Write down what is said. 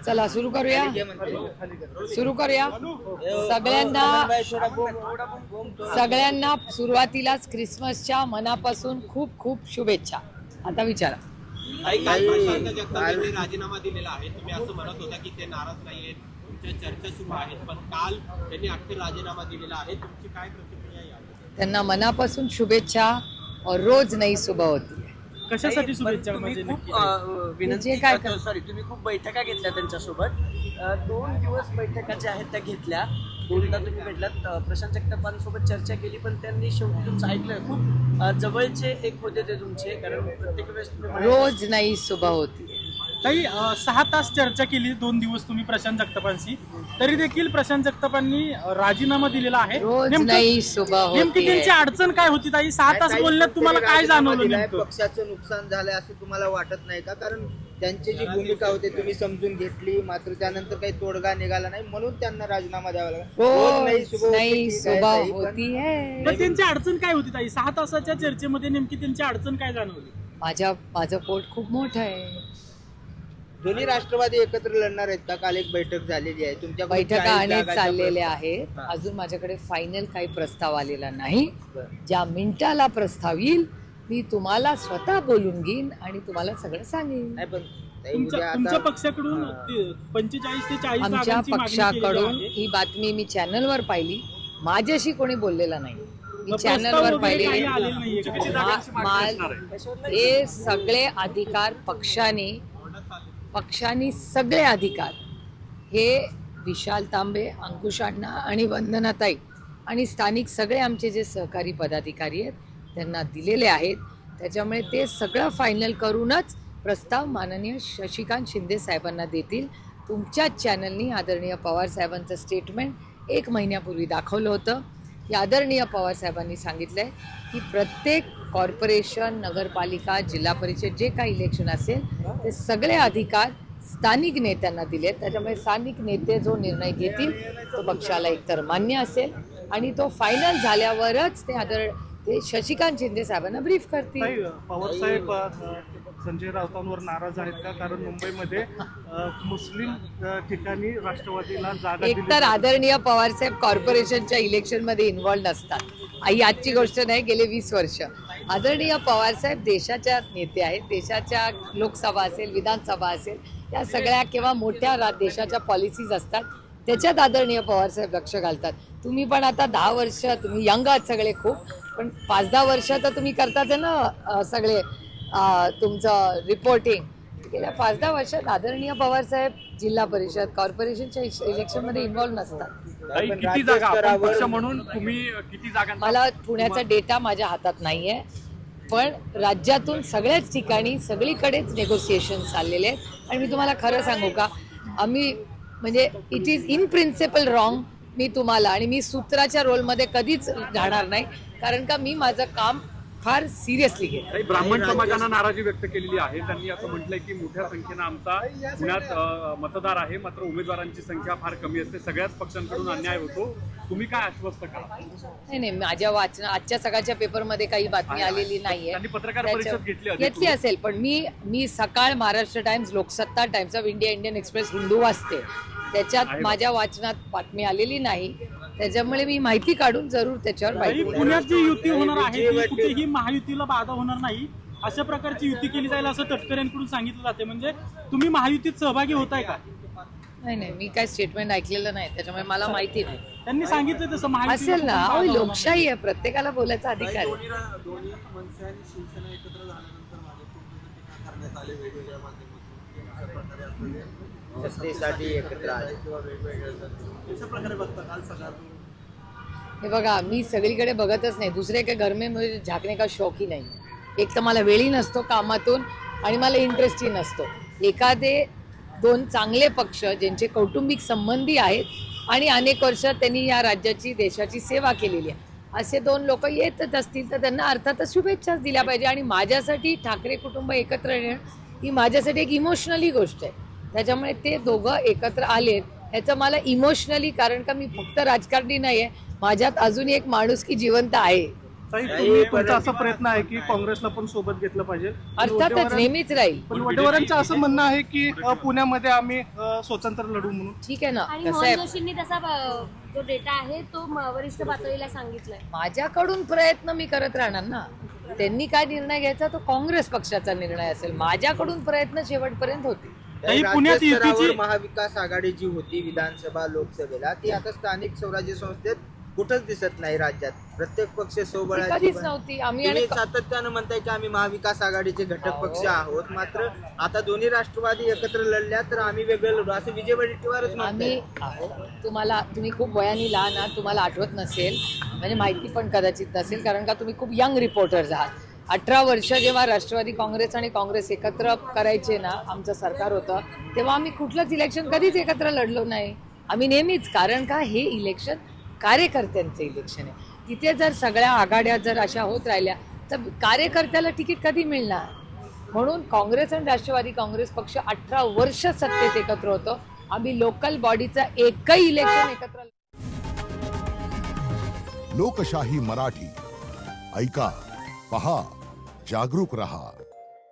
चला सुरू करूया सगळ्यांना सुरुवातीलाच क्रिसमसच्या मनापासून खूप खूप शुभेच्छा. आता विचारा. प्रशांत जगताप यांनी राजीनामा दिलेला आहे. तुम्ही असं म्हणत होता की ते नाराज नाहीयेत, तुमच्या चर्चा सुरू आहेत, पण काल त्यांनी अखेर राजीनामा दिलेला आहे. तुमची काय प्रतिक्रिया यावर? त्यांना मनापासून शुभेच्छा और रोज नई सुबह होती. कशासाठी शुभेच्छा? म्हणजे जे काय सॉरी, तुम्ही खूप बैठका घेतल्या त्यांच्यासोबत. 2 दिवस बैठका ज्या आहेत त्या घेतल्या. दोनदा तुम्ही भेटलात, प्रशांत जगतापांसोबत चर्चा केली, पण त्यांनी शेवटी तुमचं ऐकलं. खूप जवळचे एक होते ते तुमचे, कारण प्रत्येक वेळेस तुम्ही रोज नई सुबह होती. काही 6 तास चर्चा केली 2 दिवस तुम्ही प्रशांत जगतापांशी, तरी देखील प्रशांत जगतापांनी राजीनामा दिलेला आहे. रोज नई सुबह नेमकी होती. त्यांची अडचण काय होती ताई? 6 तास बोलण्यात तुम्हाला काय जाणवलं नेमकं? पक्षाचं नुकसान झालंय असं तुम्हाला वाटत नाही का? कारण त्यांची जी भूमिका होती तुम्ही समजून घेतली, मात्र त्यानंतर काही तोडगा निघाला नाही, म्हणून त्यांना राजीनामा द्यावा लागला. रोज नई सुबह होती है. तर त्यांची अडचण काय होती ताई? 6 तासाच्या चर्चेमध्ये नेमकी त्यांची अडचण काय जाणवली? माझं पोट खूप मोठं आहे. दोन्ही राष्ट्रवादी एकत्र लढणार आहेत का? काल एक बैठक झालेली आहे, तुमच्या बैठका अनेक चाललेल्या आहेत. अजून माझ्याकडे फायनल काही प्रस्ताव आलेला नाही. ज्या मिनिटाला प्रस्ताव येईल मी तुम्हाला स्वतः बोलून घेईन आणि तुम्हाला सगळं सांगेन. नाही, पण तुमच्या पक्षाकडून 45 ते 40 आमच्या जागांची मागणी केलेली पक्षाकडून आहे. ही बातमी मी चॅनलवर पाहिली. माझ्याशी कोणी बोललेला नाही. मी प्रस्ताव चॅनलवर वगैरे काही पाहिलेली. आलेलं नाहीये का? हे सगळे अधिकार पक्षाने सगळे अधिकार हे विशाल तांबे, अंकुश अण्णा आणि वंदनाताई आणि स्थानिक सगळे आमचे जे सहकारी पदाधिकारी आहेत त्यांना दिलेले आहेत. त्याच्यामुळे ते सगळं फायनल करूनच प्रस्ताव माननीय शशिकांत शिंदे साहेबांना देतील. तुमच्याच चॅनलनी आदरणीय पवार साहेबांचं स्टेटमेंट 1 महिन्यापूर्वी दाखवलं होतं की आदरणीय पवार साहेबांनी सांगितलं आहे की प्रत्येक कॉर्पोरेशन, नगरपालिका, जिल्हा परिषद जे काही इलेक्शन असेल ते सगळे अधिकार स्थानिक नेत्यांना दिलेत. त्याच्यामुळे स्थानिक नेते जो निर्णय घेतील तो पक्षाला एकतर मान्य असेल आणि तो फायनल झाल्यावरच ते शशिकांत शिंदे साहेबांना ब्रीफ करतील. पवार साहेब संजय राऊतांवर नाराज आहेत का? कारण मुंबईमध्ये मुस्लिम ठिकाणी राष्ट्रवादीला जागा एकतर आदरणीय पवारसाहेब कॉर्पोरेशनच्या इलेक्शनमध्ये इन्व्हॉल्व नसतात. आई आजची गोष्ट नाही, गेले 20 वर्ष. आदरणीय पवारसाहेब देशाच्या नेते आहेत. देशाच्या लोकसभा असेल, विधानसभा असेल, या सगळ्या किंवा मोठ्या देशाच्या पॉलिसीज असतात, त्याच्यात आदरणीय पवारसाहेब लक्ष घालतात. तुम्ही पण आता 10 वर्ष, तुम्ही यंग आहात सगळे खूप, पण 5-10 वर्ष तर तुम्ही करताच आहे ना सगळे तुमचं रिपोर्टिंग. गेल्या 5-10 वर्षात आदरणीय पवारसाहेब जिल्हा परिषद, कॉर्पोरेशनच्या इलेक्शनमध्ये इन्व्हॉल्व नसतात. किती जागा पक्ष म्हणून तुम्ही किती जागा? मला पुण्याचा डेटा माझ्या हातात नाही आहे, पण राज्यातून सगळ्याच ठिकाणी सगळीकडेच नेगोसिएशन चाललेले आहेत. आणि मी तुम्हाला खरं सांगू का, आम्ही म्हणजे it is in principle wrong. मी तुम्हाला आणि मी सूत्राच्या रोलमध्ये कधीच जाणार नाही, कारण का मी माझं काम फार सिरियसली घेतो. ब्राह्मण समाजानं नाराजी व्यक्त केलेली आहे. त्यांनी असं म्हटलंय की मोठ्या संख्येनं आमचा पुण्यात मतदार आहे, मात्र उमेदवारांची संख्या फार कमी असते, सगळ्याच पक्षांकडून अन्याय होतो. तुम्ही काय आश्वस्त करा? नाही, माझ्या आजच्या सकाळच्या पेपरमध्ये काही बातमी आलेली नाहीये. त्यांनी पत्रकार परिषद घेतली असेल, पण मी सकाळ Maharashtra times, Loksatta times of India, Indian express, Hindu वाचते. त्याच्यात माझ्या वाचनात बातमी आलेली नाही. त्याच्यामुळे मी माहिती काढून जरूर त्याच्यावर माहिती. पुण्यात जी युती होणार आहे ती कुठेही महायुतीला बाधा होणार नाही, अशा प्रकारची युती केली जाईल असं तटकरेंकडून सांगितलं जाते. म्हणजे तुम्ही महायुतीत सहभागी होताय का? नाही, मी काय स्टेटमेंट ऐकलेलं नाही, त्याच्यामुळे मला माहिती नाही. त्यांनी सांगितलं तसं असेल ना. अहो, लोकशाही आहे, प्रत्येकाला बोलायचा अधिकार आहे. दोन्ही मनसे आणि शिवसेना एकत्र झाल्यानंतर भाजपकडून टीका करण्यात आली वेगवेगळ्या माध्यमातून, अशा प्रकारे असलेले सत्तेसाठी एकत्र आले. किंवा वेगवेगळ्या अशा प्रकारे बघता काल सगळ्यात. हे बघा, मी सगळीकडे बघतच नाही. दुसरे काही घर में मुझे झाकने का शौक ही नाही. एक तर मला वेळही नसतो कामातून आणि मला इंटरेस्टही नसतो. एखादे 2 चांगले पक्ष ज्यांचे कौटुंबिक संबंधी आहेत आणि अनेक वर्ष त्यांनी या राज्याची, देशाची सेवा केलेली आहे, असे 2 लोक येतच असतील तर त्यांना अर्थातच शुभेच्छाच दिल्या पाहिजे. आणि माझ्यासाठी ठाकरे कुटुंब एकत्र येणं ही माझ्यासाठी एक इमोशनली गोष्ट आहे. त्याच्यामुळे ते दोघं एकत्र आलेत ह्याचं मला इमोशनली, कारण का मी फक्त राजकारणी नाही आहे, माझ्यात अजून एक माणुसकी जिवंत आहे. तुमचा असा प्रयत्न आहे की काँग्रेसला पण सोबत घेतलं पाहिजे. अर्थातच नेहमीच राहील. पण वडेवरांचं असं म्हणणं आहे की पुण्यामध्ये आम्ही स्वतंत्र लढू म्हणून. ठीक आहे ना. आणि कसं मोहन आहे, जोशींनी तसा जो डेटा आहे तो वरिष्ठ पातळीला सांगितलाय. माझ्याकडून प्रयत्न मी करत राहणार ना. त्यांनी काय निर्णय घ्यायचा तो काँग्रेस पक्षाचा निर्णय असेल. माझ्याकडून प्रयत्न शेवटपर्यंत होते. ताई, पुण्यात राज्यस्तरावर युतीची महाविकास आघाडी जी होती विधानसभा लोकसभेला ती आता स्थानिक स्वराज्य संस्थेत कुठंच दिसत नाही. राज्यात प्रत्येक पक्ष ती सोबळाची कधीच नव्हती. आम्ही तुम्ही आणि सातत्यानं म्हणताय की आम्ही महाविकास आघाडीचे घटक पक्ष आहोत, मात्र आता दोन्ही राष्ट्रवादी एकत्र लढल्या तर आम्ही वेगळे लढू असं विजय वडेट्टीवारच आम्ही म्हणताय. तुम्ही खूप वयाने लहान आहात, तुम्हाला आठवत नसेल, म्हणजे माहिती पण कदाचित नसेल, कारण का तुम्ही खूप यंग रिपोर्टर्स आहात. 18 वर्ष जेव्हा राष्ट्रवादी काँग्रेस आणि काँग्रेस एकत्र करायचे ना, आमचं सरकार होतं, तेव्हा आम्ही कुठलंच इलेक्शन कधीच एकत्र लढलो नाही. आम्ही नेहमीच, कारण का हे इलेक्शन कार्यकर्त्यांचं इलेक्शन आहे. तिथे जर सगळ्या आघाड्या जर अशा होत राहिल्या तर कार्यकर्त्याला तिकीट कधी मिळणार. म्हणून काँग्रेस आणि राष्ट्रवादी काँग्रेस पक्ष 18 वर्ष सत्तेत एकत्र होतं. आम्ही लोकल बॉडीचं एकही इलेक्शन एकत्र. लोकशाही मराठी ऐका, पहा, जागरूक रहा.